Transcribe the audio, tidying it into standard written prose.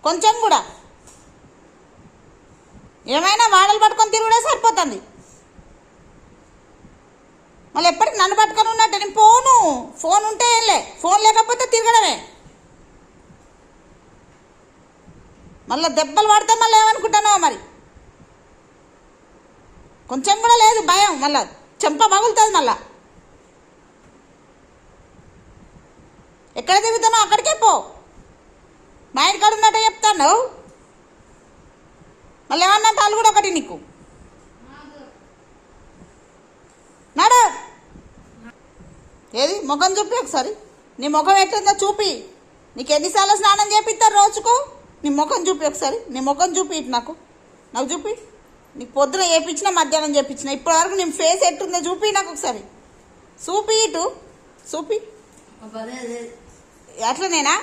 కొంచెం కూడా ఏమైనా వాడలు పట్టుకొని తిరుగుడే సరిపోతుంది. మళ్ళీ ఎప్పటికి నన్ను పట్టుకొని ఉన్నట్టు నేను ఫోన్ ఉంటే ఏంలే, ఫోన్ లేకపోతే తిరగడమే. మళ్ళీ దెబ్బలు పడితే మళ్ళీ ఏమనుకుంటున్నావు మరి? కొంచెం కూడా లేదు భయం, మళ్ళా చెంప పగులుతుంది. మళ్ళా ఎక్కడ తిరుగుతానో అక్కడికే పో. మా ఇంటికాడ ఉన్నట్టే చెప్తాను. మళ్ళీ ఏమన్నా వాళ్ళు కూడా ఒకటి నీకు నాడు. ఏది ముఖం చూపి ఒకసారి, నీ ముఖం ఎట్టుందో చూపి. నీకు ఎన్నిసార్లు స్నానం చేపిస్తారు రోజుకు? నీ ముఖం చూపి ఒకసారి, నీ ముఖం చూపి ఇటు నాకు చూపి. నీకు పొద్దున చేయించిన, మధ్యాహ్నం చేయించిన, ఇప్పటివరకు నీ ఫేస్ ఎట్టుందో చూపి నాకు ఒకసారి. చూపి ఇటు చూపి. అట్లనేనా?